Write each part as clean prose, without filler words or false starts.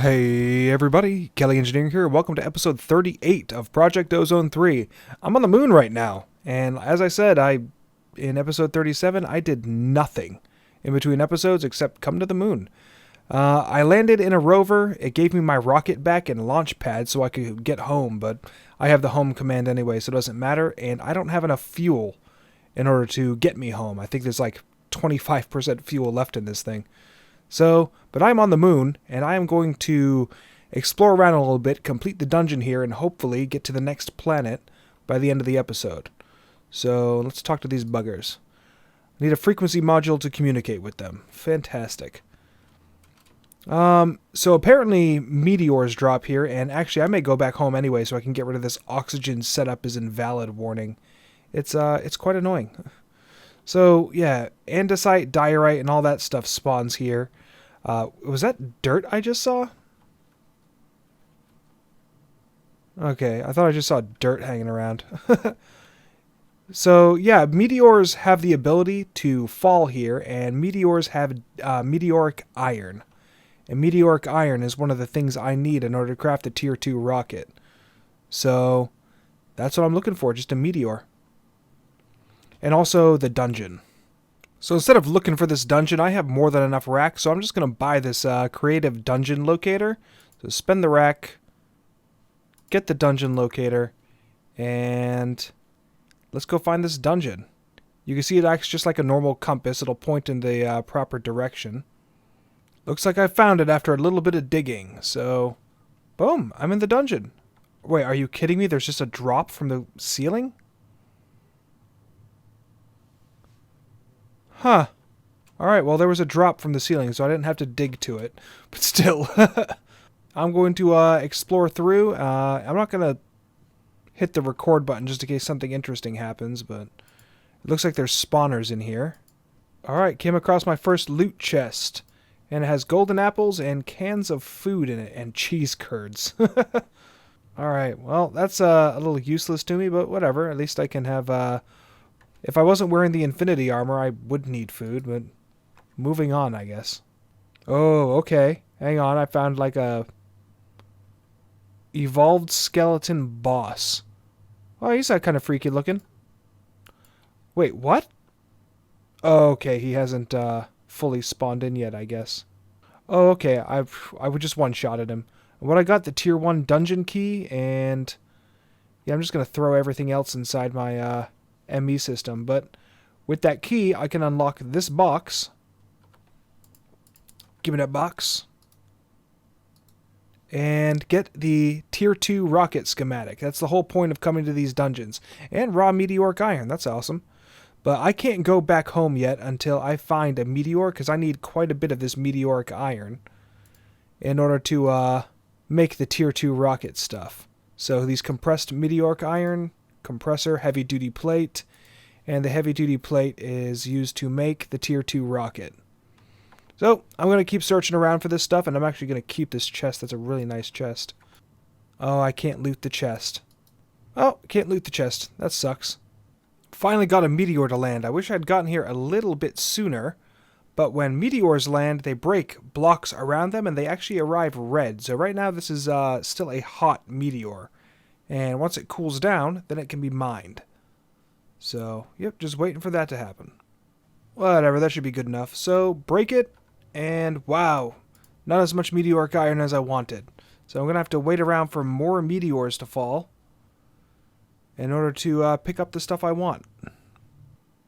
Hey everybody, Kelly Engineering here. Welcome to episode 38 of Project Ozone 3. I'm on the moon right now, and as I said, in episode 37, I did nothing in between episodes except come to the moon. I landed in a rover. It gave me my rocket back and launch pad so I could get home, but I have the home command anyway, so it doesn't matter, and I don't have enough fuel in order to get me home. I think there's like 25% fuel left in this thing. But I'm on the moon, and I am going to explore around a little bit, complete the dungeon here, and hopefully get to the next planet by the end of the episode. So, let's talk to these buggers. I need a frequency module to communicate with them. Fantastic. So apparently meteors drop here, and actually I may go back home anyway so I can get rid of this oxygen setup is invalid warning. It's quite annoying. So, yeah, andesite, diorite, and all that stuff spawns here. Was that dirt I just saw? Okay, I thought I just saw dirt hanging around. So, yeah, meteors have the ability to fall here, and meteors have meteoric iron. And meteoric iron is one of the things I need in order to craft a tier 2 rocket. So, that's what I'm looking for, just a meteor. And also the dungeon. So instead of looking for this dungeon, I have more than enough rack, so I'm just going to buy this creative dungeon locator. So spend the rack, get the dungeon locator, and let's go find this dungeon. You can see it acts just like a normal compass. It'll point in the proper direction. Looks like I found it after a little bit of digging, so boom, I'm in the dungeon. Wait, are you kidding me? There's just a drop from the ceiling? Huh. Alright, well there was a drop from the ceiling, so I didn't have to dig to it. But still. I'm going to explore through. I'm not going to hit the record button just in case something interesting happens, but it looks like there's spawners in here. Alright, came across my first loot chest. And it has golden apples and cans of food in it, and cheese curds. Alright, well that's a little useless to me, but whatever. At least I can have... If I wasn't wearing the infinity armor, I would need food, but moving on, I guess. Oh, okay. Hang on, I found like a evolved skeleton boss. Oh, he's kind of freaky looking. Wait, what? Oh, okay, he hasn't fully spawned in yet, I guess. Oh, okay, I would just one-shotted him. What I got, the tier 1 dungeon key, and yeah, I'm just going to throw everything else inside my ME system, but with that key I can unlock this box. Give me that box. And get the tier 2 rocket schematic. That's the whole point of coming to these dungeons. And raw meteoric iron, that's awesome. But I can't go back home yet until I find a meteor, because I need quite a bit of this meteoric iron in order to make the tier 2 rocket stuff. So these compressed meteoric iron, compressor, heavy duty plate, and the heavy duty plate is used to make the tier 2 rocket. So I'm going to keep searching around for this stuff, and I'm actually going to keep this chest. That's a really nice chest. Oh, I can't loot the chest. Oh, can't loot the chest. That sucks. Finally got a meteor to land. I wish I'd gotten here a little bit sooner, but when meteors land, they break blocks around them, and they actually arrive red. So right now this is still a hot meteor. And once it cools down, then it can be mined. So, yep, just waiting for that to happen. Whatever, that should be good enough. So, break it, and wow, not as much meteoric iron as I wanted. So I'm going to have to wait around for more meteors to fall in order to pick up the stuff I want.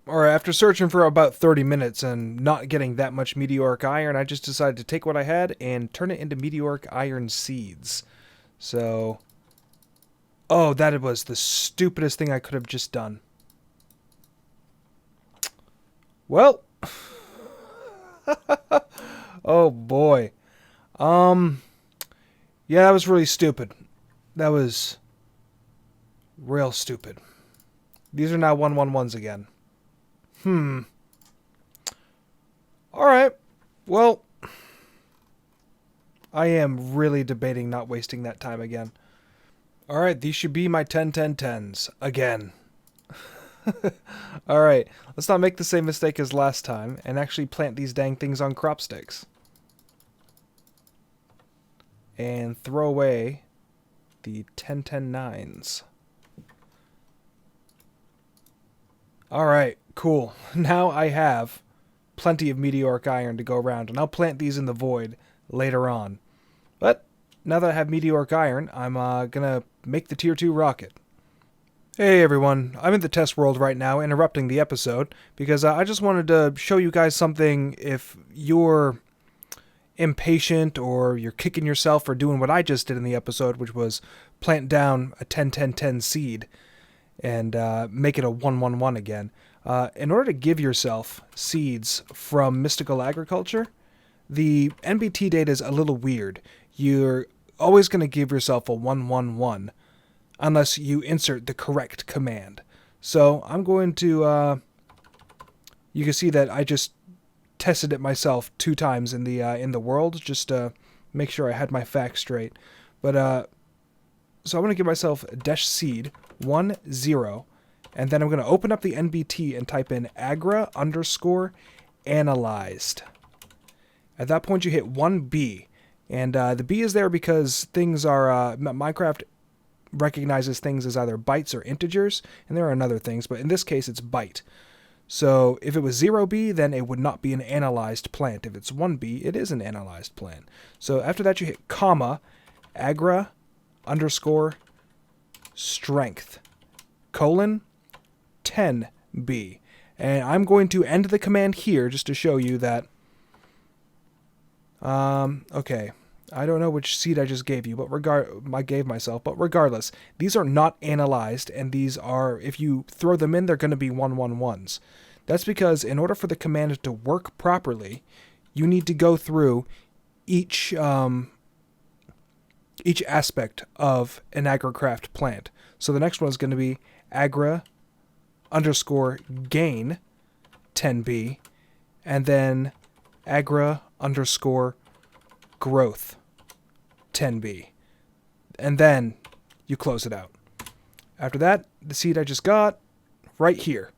Alright, after searching for about 30 minutes and not getting that much meteoric iron, I just decided to take what I had and turn it into meteoric iron seeds. So... oh, that was the stupidest thing I could have just done. Well. Oh, boy. Yeah, that was really stupid. That was real stupid. These are now 111s again. Alright. Well, I am really debating not wasting that time again. Alright, these should be my 10-10-10s. Again. Alright, let's not make the same mistake as last time and actually plant these dang things on crop sticks. and throw away the 10-10-9s. Alright, cool. Now I have plenty of meteoric iron to go around, and I'll plant these in the void later on. But now that I have meteoric iron, I'm gonna make the tier 2 rocket. Hey everyone, I'm in the test world right now, interrupting the episode, because I just wanted to show you guys something if you're impatient or you're kicking yourself for doing what I just did in the episode, which was plant down a 10-10-10 seed and make it a 1-1-1 again. In order to give yourself seeds from mystical agriculture, the NBT data is a little weird. You're always going to give yourself a 1-1-1 unless you insert the correct command. So I'm going to, you can see that I just tested it myself 2 times in the world just to make sure I had my facts straight. But so I'm going to give myself a dash seed 10, and then I'm going to open up the NBT and type in agra_analyzed. At that point you hit 1B, and the B is there because things are Minecraft recognizes things as either bytes or integers, and there are other things, but in this case it's byte. So if it was 0B, then it would not be an analyzed plant. If it's 1B, it is an analyzed plant. So after that you hit comma, agra_strength, colon, 10B. And I'm going to end the command here just to show you that, okay, I don't know which seed I just gave you, but I gave myself, but regardless, these are not analyzed, and these are, if you throw them in, they're going to be 1-1-1s. That's because in order for the command to work properly, you need to go through each aspect of an Agricraft plant. So the next one is going to be agra_gain 10B, and then agra_growth 10B, and then you close it out. After that, the seed I just got right here,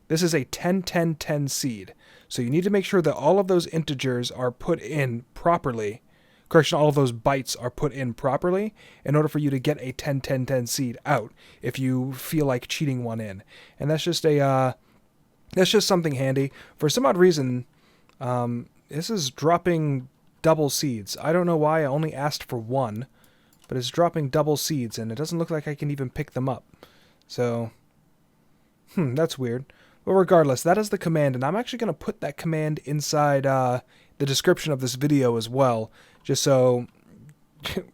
this is a 10-10-10 seed, so you need to make sure that all of those integers are put in properly. Correction, all of those bytes are put in properly in order for you to get a 10-10-10 seed out if you feel like cheating one in. And that's just something handy. For some odd reason, this is dropping double seeds. I don't know why. I only asked for 1, but it's dropping double seeds, and it doesn't look like I can even pick them up. So, that's weird. But regardless, that is the command, and I'm actually going to put that command inside the description of this video as well, just so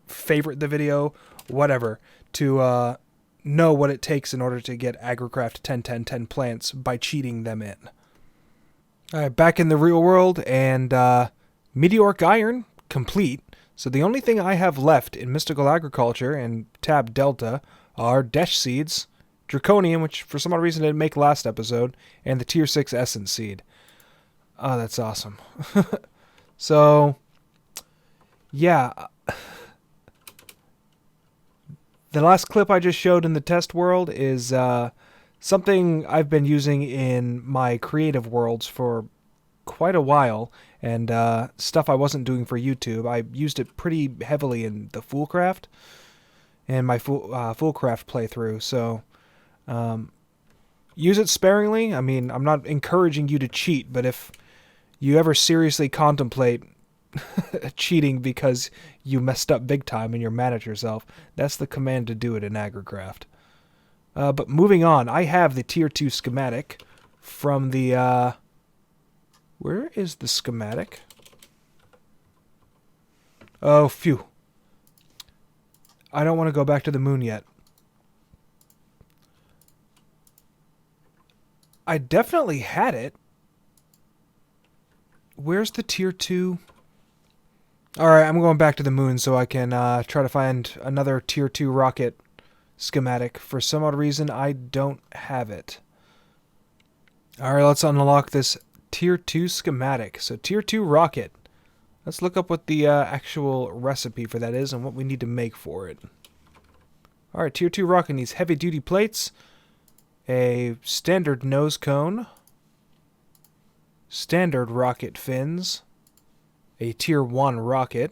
favorite the video, whatever, to know what it takes in order to get Agricraft 10-10-10 plants by cheating them in. Alright, back in the real world, and meteoric iron complete. So the only thing I have left in mystical agriculture and tab delta are dash seeds, draconium, which for some odd reason didn't make last episode, and the tier 6 essence seed. Oh, that's awesome. So, yeah. The last clip I just showed in the test world is something I've been using in my creative worlds for quite a while, and stuff I wasn't doing for YouTube. I used it pretty heavily in the Foolcraft and my Foolcraft playthrough, so use it sparingly. I mean, I'm not encouraging you to cheat, but if you ever seriously contemplate cheating because you messed up big time and you're mad at yourself, that's the command to do it in Agricraft. But moving on, I have the tier 2 schematic from the where is the schematic? Oh, phew. I don't want to go back to the moon yet. I definitely had it. Where's the tier 2? Alright, I'm going back to the moon so I can try to find another tier 2 rocket schematic. For some odd reason, I don't have it. Alright, let's unlock this tier 2 schematic. So tier 2 rocket. Let's look up what the actual recipe for that is and what we need to make for it. Alright, tier 2 rocket needs heavy duty plates, a standard nose cone, standard rocket fins, a tier 1 rocket,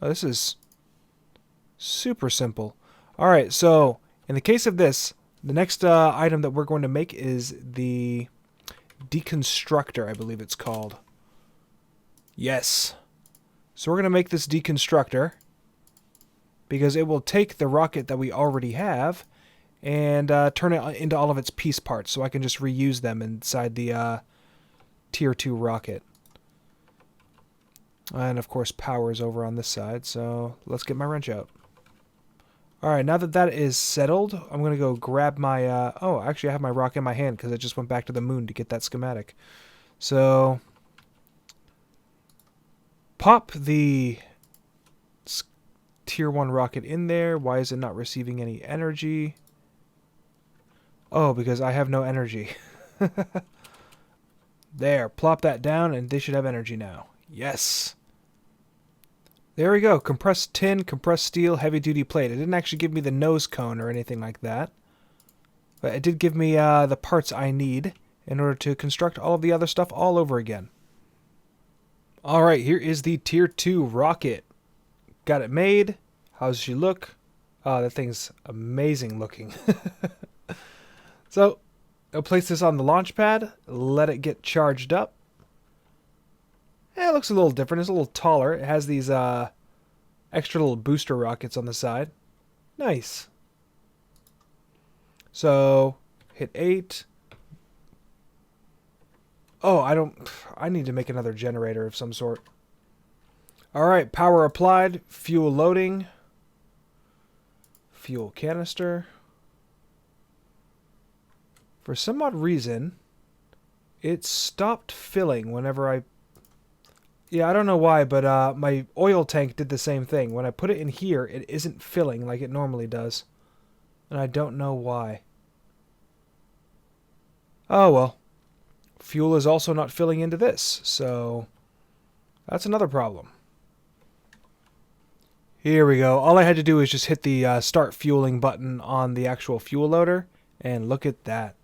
Oh, this is super simple. Alright, so in the case of this, the next item that we're going to make is the deconstructor, I believe it's called. Yes. So we're going to make this deconstructor because it will take the rocket that we already have and turn it into all of its piece parts so I can just reuse them inside the Tier 2 rocket. And of course power is over on this side, so let's get my wrench out. Alright, now that that is settled, I'm going to go grab my... oh, actually I have my rocket in my hand because I just went back to the moon to get that schematic. So, pop the Tier 1 rocket in there. Why is it not receiving any energy? Oh, because I have no energy. There, plop that down and they should have energy now. Yes! There we go. Compressed tin, compressed steel, heavy-duty plate. It didn't actually give me the nose cone or anything like that. But it did give me the parts I need in order to construct all of the other stuff all over again. Alright, here is the Tier 2 rocket. Got it made. How does she look? Oh, that thing's amazing looking. So, I'll place this on the launch pad, let it get charged up. It looks a little different. It's a little taller. It has these extra little booster rockets on the side. Nice. So, hit 8. Oh, I need to make another generator of some sort. Alright, power applied. Fuel loading. Fuel canister. For some odd reason, it stopped filling whenever I... Yeah, I don't know why, but my oil tank did the same thing. When I put it in here, it isn't filling like it normally does. And I don't know why. Oh well. Fuel is also not filling into this, so that's another problem. Here we go. All I had to do is just hit the start fueling button on the actual fuel loader, and look at that.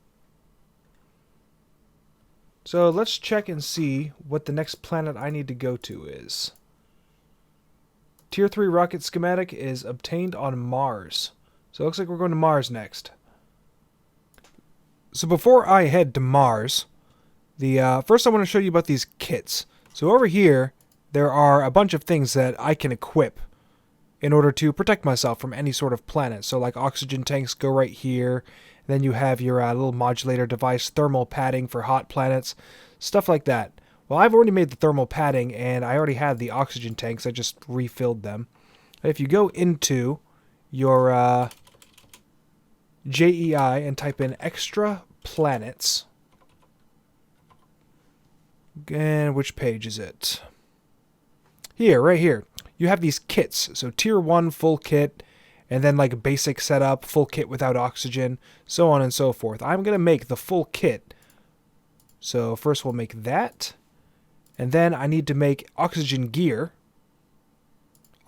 So let's check and see what the next planet I need to go to is. Tier 3 rocket schematic is obtained on Mars. So it looks like we're going to Mars next. So before I head to Mars, first I want to show you about these kits. So over here, there are a bunch of things that I can equip in order to protect myself from any sort of planet. So like oxygen tanks go right here. Then you have your little modulator device, thermal padding for hot planets, stuff like that. Well, I've already made the thermal padding, and I already had the oxygen tanks. I just refilled them. If you go into your JEI and type in extra planets, and which page is it? Here, right here. You have these kits. So Tier 1 full kit, and then like basic setup, full kit without oxygen, so on and so forth. I'm going to make the full kit. So first we'll make that. And then I need to make oxygen gear.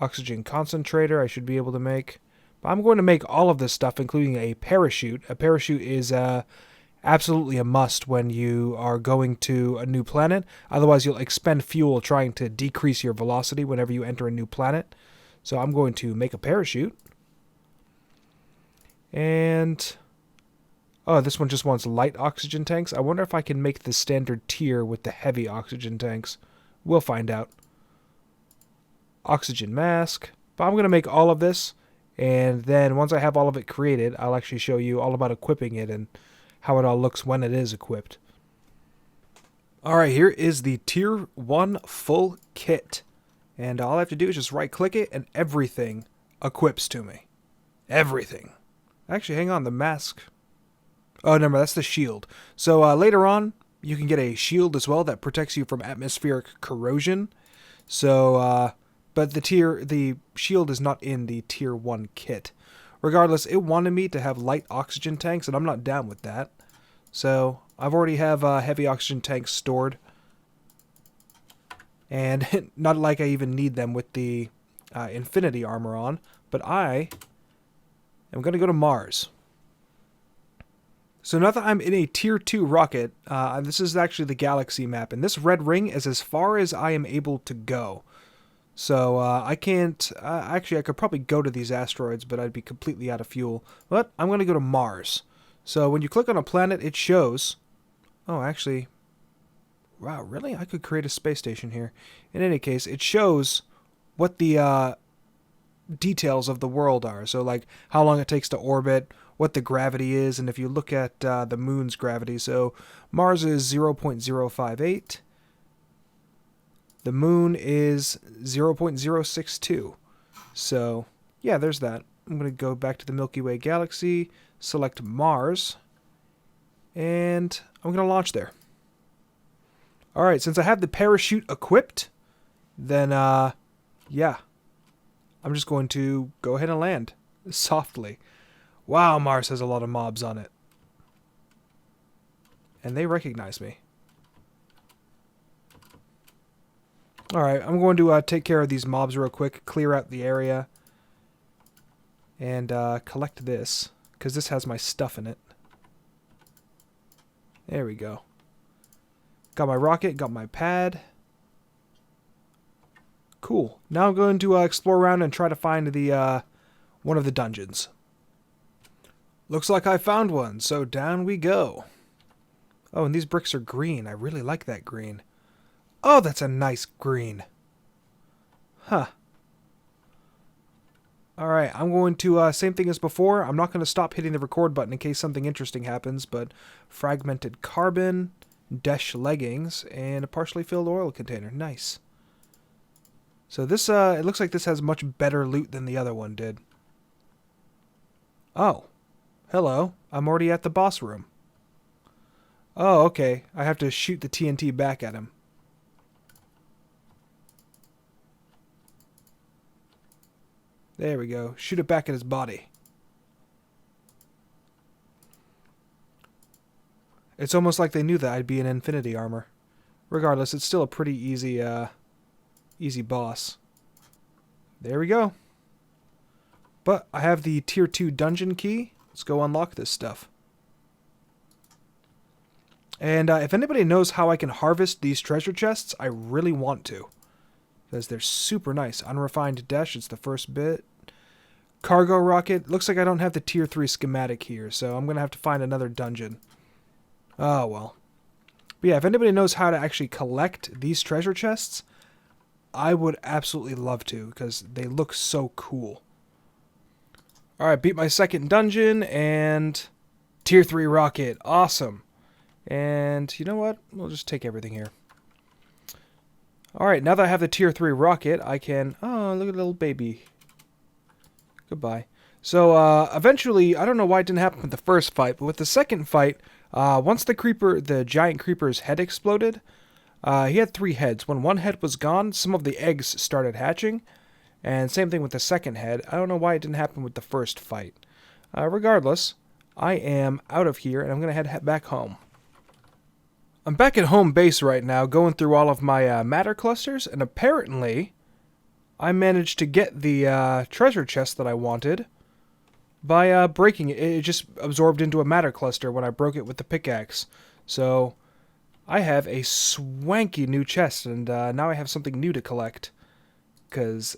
Oxygen concentrator I should be able to make. But I'm going to make all of this stuff, including a parachute. A parachute is absolutely a must when you are going to a new planet. Otherwise you'll expend fuel trying to decrease your velocity whenever you enter a new planet. So I'm going to make a parachute. And oh, this one just wants light oxygen tanks. I wonder if I can make the standard tier with the heavy oxygen tanks. We'll find out. Oxygen mask. But I'm going to make all of this, and then once I have all of it created, I'll actually show you all about equipping it and how it all looks when it is equipped. Alright, here is the Tier 1 full kit. And all I have to do is just right click it and everything equips to me. Everything. Actually, hang on, the mask. Oh, no, that's the shield. So later on, you can get a shield as well that protects you from atmospheric corrosion. So, but the shield is not in the Tier 1 kit. Regardless, it wanted me to have light oxygen tanks, and I'm not down with that. So, I've already have heavy oxygen tanks stored. And not like I even need them with the Infinity armor on, but I am going to go to Mars. So now that I'm in a Tier 2 rocket, this is actually the galaxy map, and this red ring is as far as I am able to go. So I can't... actually, I could probably go to these asteroids, but I'd be completely out of fuel. But I'm going to go to Mars. So when you click on a planet, it shows... Oh, actually... Wow, really? I could create a space station here. In any case, it shows what the details of the world are. So, like, how long it takes to orbit, what the gravity is, and if you look at the moon's gravity. So, Mars is 0.058. The moon is 0.062. So, yeah, there's that. I'm going to go back to the Milky Way galaxy, select Mars, and I'm going to launch there. Alright, since I have the parachute equipped, then, yeah. I'm just going to go ahead and land. Softly. Wow, Mars has a lot of mobs on it. And they recognize me. Alright, I'm going to take care of these mobs real quick, clear out the area, and collect this, because this has my stuff in it. There we go. Got my rocket, got my pad. Cool. Now I'm going to explore around and try to find the one of the dungeons. Looks like I found one, so down we go. Oh, and these bricks are green. I really like that green. Oh, that's a nice green. Huh. Alright, I'm going to, same thing as before. I'm not going to stop hitting the record button in case something interesting happens, but fragmented carbon, Desh leggings, and a partially filled oil container. Nice. So this, it looks like this has much better loot than the other one did. Oh. Hello. I'm already at the boss room. Oh, okay. I have to shoot the TNT back at him. There we go. Shoot it back at his body. It's almost like they knew that I'd be in Infinity Armor. Regardless, it's still a pretty easy, easy boss. There we go. But I have the Tier 2 dungeon key. Let's go unlock this stuff. And if anybody knows how I can harvest these treasure chests, I really want to. Because they're super nice. Unrefined Desh, it's the first bit. Cargo rocket. Looks like I don't have the Tier 3 schematic here, so I'm going to have to find another dungeon. Oh, well. But yeah, if anybody knows how to actually collect these treasure chests, I would absolutely love to, because they look so cool. Alright, beat my second dungeon, and Tier 3 rocket. Awesome. And you know what? We'll just take everything here. Alright, now that I have the Tier 3 rocket, I can... Oh, look at the little baby. Goodbye. So, eventually, I don't know why it didn't happen with the first fight, but with the second fight, once the giant creeper's head exploded, he had 3 heads. When one head was gone, some of the eggs started hatching, and same thing with the second head. I don't know why it didn't happen with the first fight. Regardless, I am out of here, and I'm going to head back home. I'm back at home base right now, going through all of my matter clusters, and apparently I managed to get the treasure chest that I wanted by breaking it. It just absorbed into a matter cluster when I broke it with the pickaxe. So I have a swanky new chest, and now I have something new to collect. Because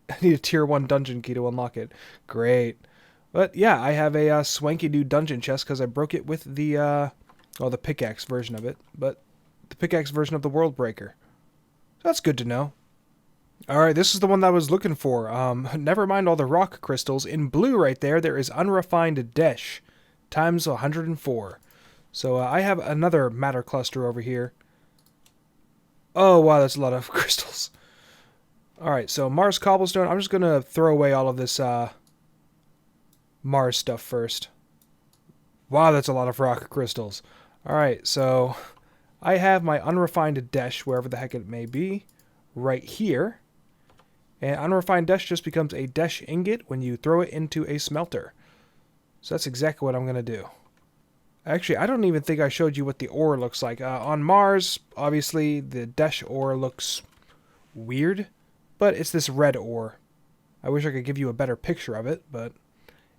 I need a Tier 1 dungeon key to unlock it. Great. But yeah, I have a swanky new dungeon chest because I broke it with the... well, the pickaxe version of it, but the pickaxe version of the World Breaker. So that's good to know. Alright, this is the one that I was looking for. Never mind all the rock crystals. In blue right there, there is unrefined Desh, times 104. So I have another matter cluster over here. Oh, wow, that's a lot of crystals. Alright, so Mars cobblestone. I'm just going to throw away all of this Mars stuff first. Wow, that's a lot of rock crystals. Alright, so I have my unrefined Desh, wherever the heck it may be, right here. And unrefined Desh just becomes a Desh ingot when you throw it into a smelter. So that's exactly what I'm going to do. Actually, I don't even think I showed you what the ore looks like. On Mars, obviously, the Desh ore looks weird, but it's this red ore. I wish I could give you a better picture of it, but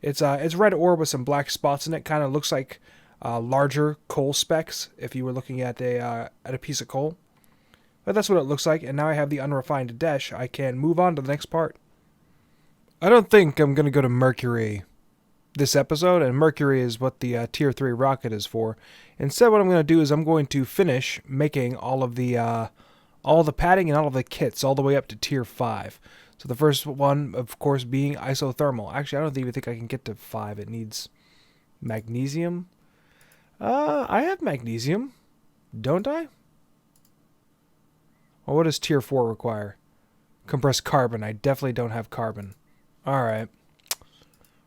it's red ore with some black spots in it. Kind of looks like larger coal specks if you were looking at a piece of coal. But that's what it looks like, and now I have the unrefined dash. I can move on to the next part. I don't think I'm going to go to Mercury this episode, and Mercury is what the Tier 3 rocket is for. Instead, what I'm going to do is I'm going to finish making all the padding and all of the kits all the way up to Tier 5. So the first one, of course, being isothermal. Actually, I don't even think I can get to 5. It needs magnesium. I have magnesium, don't I? Well, what does Tier 4 require? Compressed carbon. I definitely don't have carbon. Alright.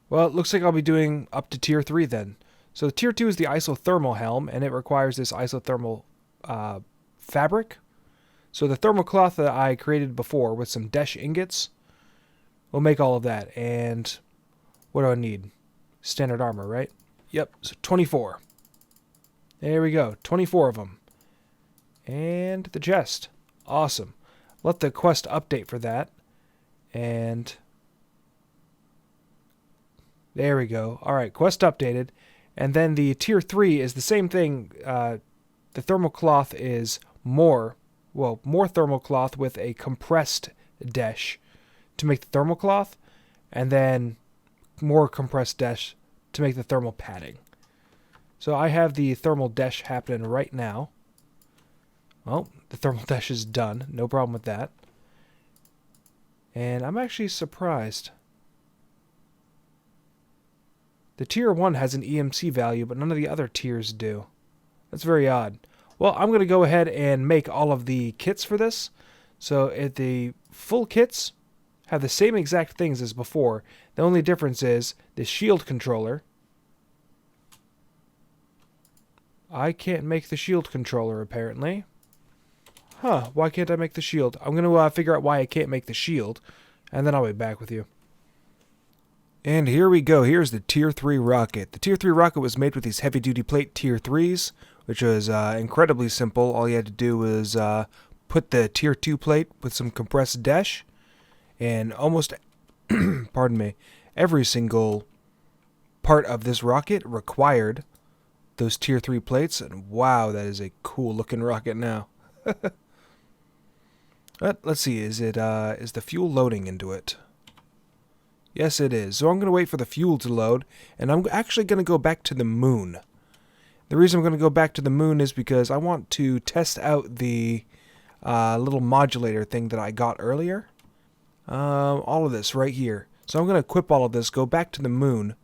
Well, it looks like I'll be doing up to Tier 3 then. So Tier 2 is the isothermal helm, and it requires this isothermal fabric. So the thermal cloth that I created before with some Desh ingots will make all of that. And what do I need? Standard armor, right? Yep, so 24. There we go, 24 of them. And the chest. Awesome. Let the quest update for that. And there we go. Alright, quest updated. And then the Tier 3 is the same thing. The thermal cloth is more thermal cloth with a compressed Desh to make the thermal cloth, and then more compressed Desh to make the thermal padding. So I have the thermal Desh happening right now. Well, the thermal Desh is done. No problem with that. And I'm actually surprised. The Tier 1 has an EMC value, but none of the other tiers do. That's very odd. Well, I'm going to go ahead and make all of the kits for this. So the full kits have the same exact things as before. The only difference is the shield controller. I can't make the shield controller, apparently. Huh, why can't I make the shield? I'm going to figure out why I can't make the shield, and then I'll be back with you. And here we go. Here's the Tier 3 rocket. The Tier 3 rocket was made with these heavy-duty plate Tier 3s, which was incredibly simple. All you had to do was put the Tier 2 plate with some compressed Desh, and almost, pardon me, every single part of this rocket required those Tier 3 plates, and wow, that is a cool-looking rocket now. Let's see, is the fuel loading into it? Yes, it is. So I'm going to wait for the fuel to load, and I'm actually going to go back to the moon. The reason I'm going to go back to the moon is because I want to test out the little modulator thing that I got earlier. All of this right here. So I'm going to equip all of this, go back to the moon,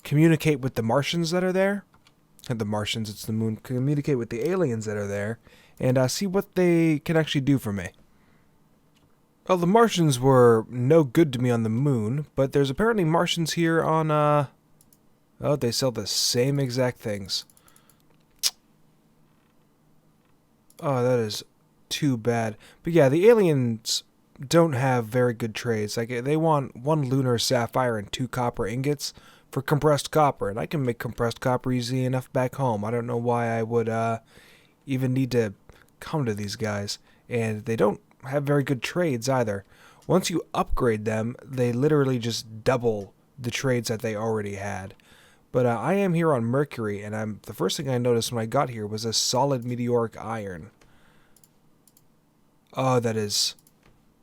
communicate with the Martians that are there. Not the Martians, it's the moon. Communicate with the aliens that are there, and see what they can actually do for me. Well, the Martians were no good to me on the moon, but there's apparently Martians here on, oh, they sell the same exact things. Oh, that is too bad. But yeah, the aliens don't have very good trades. Like, they want 1 lunar sapphire and 2 copper ingots for compressed copper, and I can make compressed copper easy enough back home. I don't know why I would even need to come to these guys. And they don't have very good trades either. Once you upgrade them, they literally just double the trades that they already had. But I am here on Mercury, and the first thing I noticed when I got here was a solid meteoric iron. Oh, that is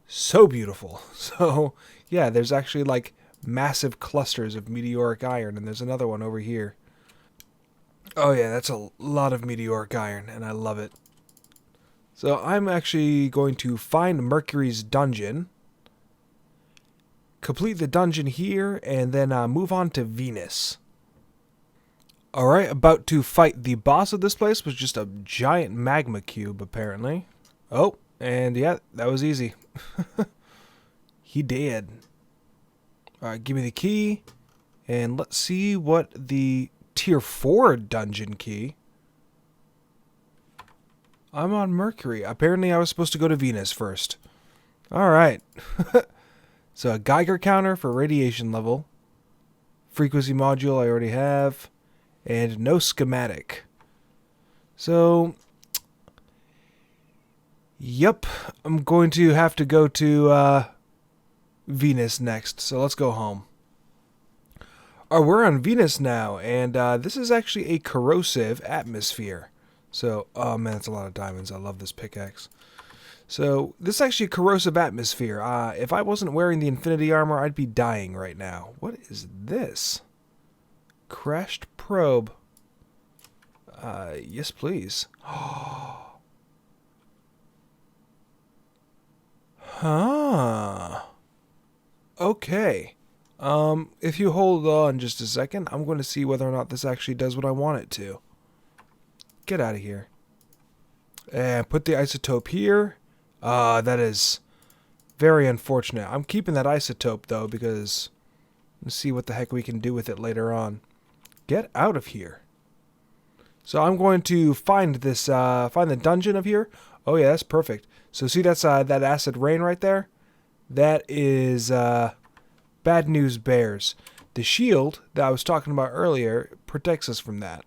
so beautiful. So yeah, there's actually like massive clusters of meteoric iron, and there's another one over here. Oh yeah, that's a lot of meteoric iron, and I love it. So I'm actually going to find Mercury's dungeon, complete the dungeon here, and then move on to Venus. Alright, about to fight the boss of this place, was just a giant magma cube, apparently. Oh, and yeah, that was easy. He did. Alright, give me the key, and let's see what the Tier 4 dungeon key. I'm on Mercury. Apparently I was supposed to go to Venus first. Alright. So a Geiger counter for radiation level. Frequency module I already have. And no schematic. So, yep. I'm going to have to go to Venus next. So let's go home. We're on Venus now. And this is actually a corrosive atmosphere. So, oh man, that's a lot of diamonds. I love this pickaxe. So, this is actually a corrosive atmosphere. If I wasn't wearing the infinity armor, I'd be dying right now. What is this? Crashed probe. Yes, please. Huh. Okay. If you hold on just a second, I'm going to see whether or not this actually does what I want it to. Get out of here. And put the isotope here. That is very unfortunate. I'm keeping that isotope, though, because let's see what the heck we can do with it later on. Get out of here. So I'm going to find this, find the dungeon of here. Oh, yeah, that's perfect. So see that's that acid rain right there? That is bad news bears. The shield that I was talking about earlier protects us from that,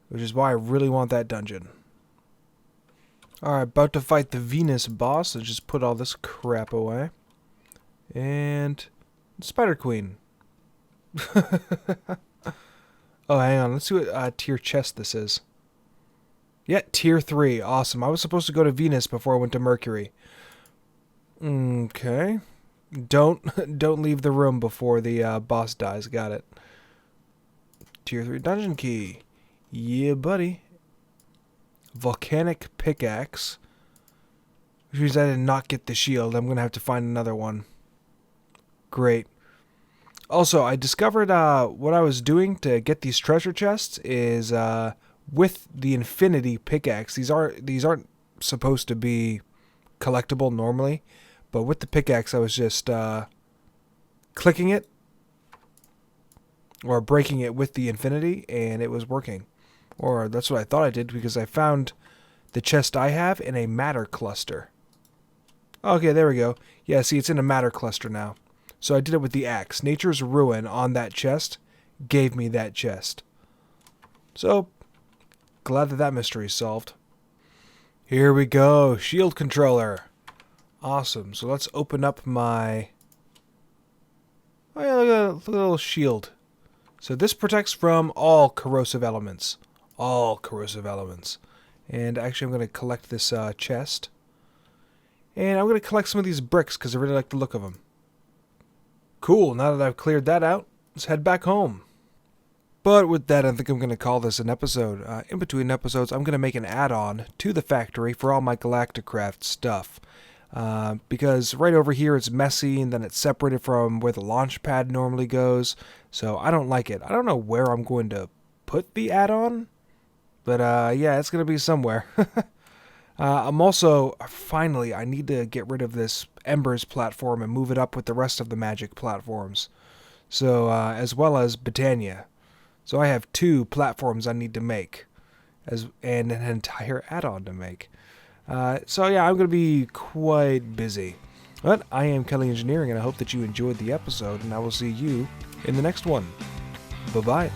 which is why I really want that dungeon. Alright, about to fight the Venus boss. Let's just put all this crap away. And Spider Queen. Oh, hang on. Let's see what tier chest this is. Yeah, tier 3. Awesome. I was supposed to go to Venus before I went to Mercury. Okay. Don't leave the room before the boss dies. Got it. Tier 3 dungeon key. Yeah, buddy. Volcanic pickaxe. Which means I did not get the shield. I'm going to have to find another one. Great. Also, I discovered what I was doing to get these treasure chests is with the infinity pickaxe. These aren't supposed to be collectible normally, but with the pickaxe I was just clicking it or breaking it with the infinity, and it was working. Or that's what I thought I did, because I found the chest I have in a matter cluster. Okay, there we go. Yeah, see, it's in a matter cluster now. So I did it with the axe. Nature's ruin on that chest gave me that chest. So, glad that that mystery is solved. Here we go. Shield controller. Awesome. So let's open up my... Oh yeah, look at the little shield. So this protects from all corrosive elements. All corrosive elements. And actually I'm going to collect this chest. And I'm going to collect some of these bricks because I really like the look of them. Cool, now that I've cleared that out, let's head back home. But with that, I think I'm going to call this an episode. In between episodes, I'm going to make an add-on to the factory for all my Galacticraft stuff. Because right over here it's messy, and then it's separated from where the launch pad normally goes. So I don't like it. I don't know where I'm going to put the add-on. But yeah, it's going to be somewhere. I'm also, finally, I need to get rid of this Embers platform and move it up with the rest of the magic platforms. So, as well as Britannia. So I have 2 platforms I need to make, and an entire add-on to make. So yeah, I'm going to be quite busy. But I am Kelly Engineering, and I hope that you enjoyed the episode, and I will see you in the next one. Bye-bye.